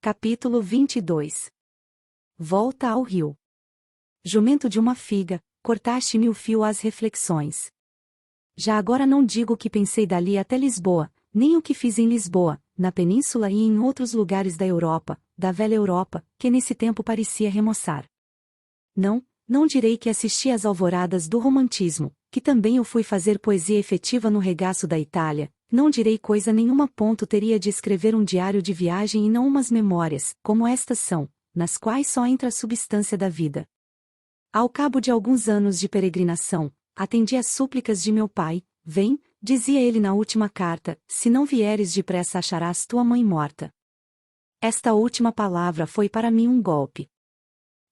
Capítulo 22. Volta ao rio. Jumento de uma figa, cortaste-me o fio às reflexões. Já agora não digo o que pensei dali até Lisboa, nem o que fiz em Lisboa, na Península e em outros lugares da Europa, da velha Europa, que nesse tempo parecia remoçar. Não direi que assisti às alvoradas do romantismo, que também eu fui fazer poesia efetiva no regaço da Itália. Não direi coisa nenhuma. Teria de escrever um diário de viagem e não umas memórias, como estas são, nas quais só entra a substância da vida. Ao cabo de alguns anos de peregrinação, atendi às súplicas de meu pai. Vem, dizia ele na última carta, se não vieres depressa acharás tua mãe morta. Esta última palavra foi para mim um golpe.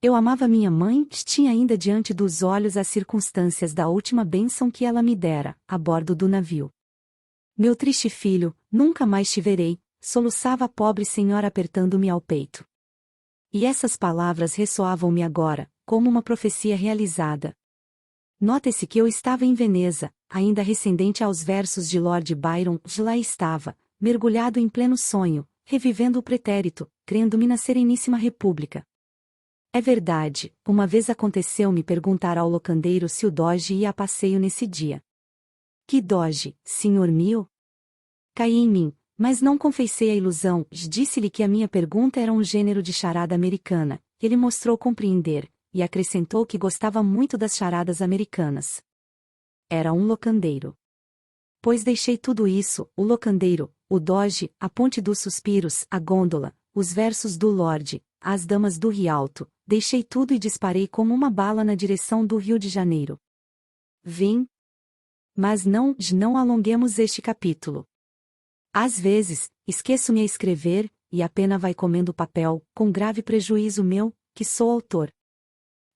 Eu amava minha mãe, tinha ainda diante dos olhos as circunstâncias da última bênção que ela me dera, a bordo do navio. Meu triste filho, nunca mais te verei, soluçava a pobre senhora apertando-me ao peito. E essas palavras ressoavam-me agora, como uma profecia realizada. Note-se que eu estava em Veneza, ainda recendente aos versos de Lord Byron, lá estava, mergulhado em pleno sonho, revivendo o pretérito, crendo-me na Sereníssima República. É verdade, uma vez aconteceu-me perguntar ao locandeiro se o Doge ia a passeio nesse dia. Que Doge, senhor meu? Caí em mim, mas não confessei a ilusão, disse-lhe que a minha pergunta era um gênero de charada americana. Ele mostrou compreender, e acrescentou que gostava muito das charadas americanas. Era um locandeiro. Pois deixei tudo isso, o locandeiro, o Doge, a ponte dos suspiros, a gôndola, os versos do Lorde, as damas do Rialto, deixei tudo e disparei como uma bala na direção do Rio de Janeiro. Vim. Mas não alonguemos este capítulo. Às vezes, esqueço-me a escrever, e a pena vai comendo papel, com grave prejuízo meu, que sou autor.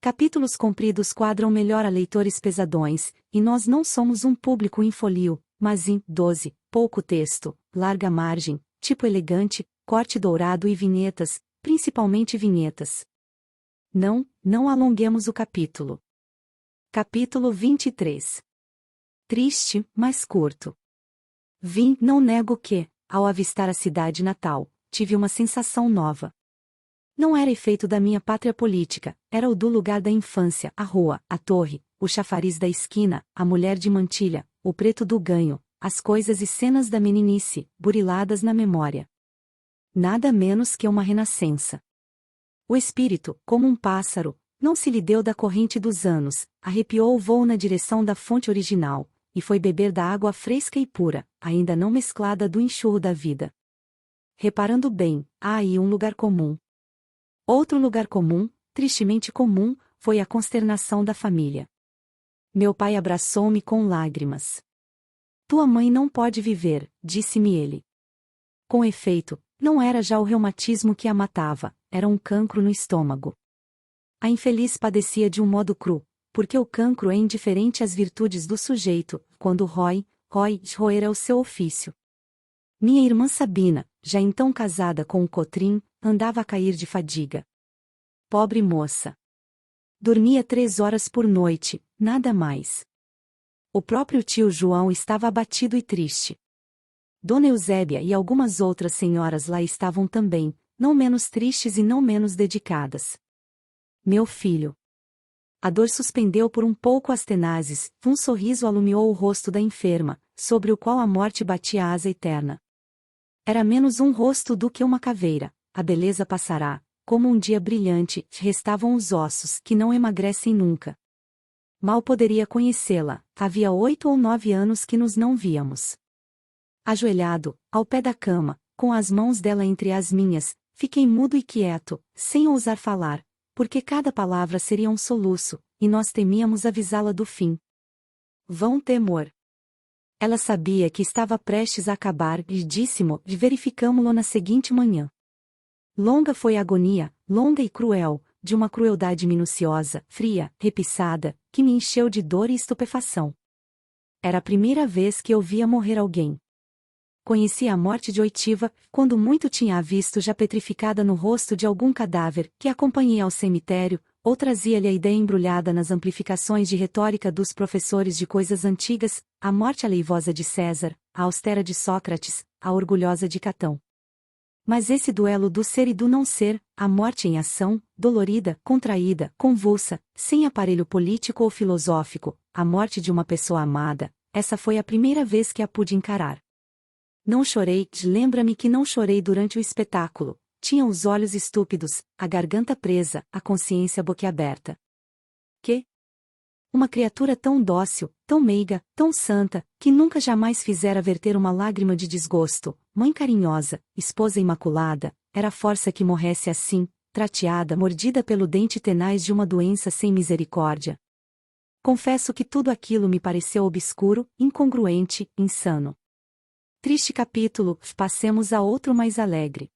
Capítulos compridos quadram melhor a leitores pesadões, e nós não somos um público infolio, mas pouco texto, larga margem, tipo elegante, corte dourado e vinhetas, principalmente vinhetas. Não alonguemos o capítulo. Capítulo 23. Triste, mas curto. Não nego que, ao avistar a cidade natal, tive uma sensação nova. Não era efeito da minha pátria política, era o do lugar da infância, a rua, a torre, o chafariz da esquina, a mulher de mantilha, o preto do ganho, as coisas e cenas da meninice, buriladas na memória. Nada menos que uma renascença. O espírito, como um pássaro, não se lhe deu da corrente dos anos, arrepiou o voo na direção da fonte original, e foi beber da água fresca e pura, ainda não mesclada do enxurro da vida. Reparando bem, há aí um lugar comum. Outro lugar comum, tristemente comum, foi a consternação da família. Meu pai abraçou-me com lágrimas. Tua mãe não pode viver, disse-me ele. Com efeito, não era já o reumatismo que a matava, era um cancro no estômago. A infeliz padecia de um modo cru, porque o cancro é indiferente às virtudes do sujeito, quando roer é o seu ofício. Minha irmã Sabina, já então casada com um cotrim, andava a cair de fadiga. Pobre moça. Dormia 3 horas por noite, nada mais. O próprio tio João estava abatido e triste. Dona Eusébia e algumas outras senhoras lá estavam também, não menos tristes e não menos dedicadas. Meu filho. A dor suspendeu por um pouco as tenazes, um sorriso alumiou o rosto da enferma, sobre o qual a morte batia a asa eterna. Era menos um rosto do que uma caveira, a beleza passará, como um dia brilhante, restavam os ossos que não emagrecem nunca. Mal poderia conhecê-la, havia 8 ou 9 anos que nos não víamos. Ajoelhado, ao pé da cama, com as mãos dela entre as minhas, fiquei mudo e quieto, sem ousar falar, porque cada palavra seria um soluço, e nós temíamos avisá-la do fim. Vão temor. Ela sabia que estava prestes a acabar e disse-mo, e verificamo-lo na seguinte manhã. Longa foi a agonia, longa e cruel, de uma crueldade minuciosa, fria, repiçada, que me encheu de dor e estupefação. Era a primeira vez que eu via morrer alguém. Conhecia a morte de oitiva, quando muito tinha a visto já petrificada no rosto de algum cadáver, que acompanhei ao cemitério, ou trazia-lhe a ideia embrulhada nas amplificações de retórica dos professores de coisas antigas, a morte aleivosa de César, a austera de Sócrates, a orgulhosa de Catão. Mas esse duelo do ser e do não ser, a morte em ação, dolorida, contraída, convulsa, sem aparelho político ou filosófico, a morte de uma pessoa amada, essa foi a primeira vez que a pude encarar. Não chorei, lembra-me que não chorei durante o espetáculo, tinha os olhos estúpidos, a garganta presa, a consciência boquiaberta. Que? Uma criatura tão dócil, tão meiga, tão santa, que nunca jamais fizera verter uma lágrima de desgosto, mãe carinhosa, esposa imaculada, era força que morresse assim, trateada, mordida pelo dente tenaz de uma doença sem misericórdia. Confesso que tudo aquilo me pareceu obscuro, incongruente, insano. Triste capítulo, passemos a outro mais alegre.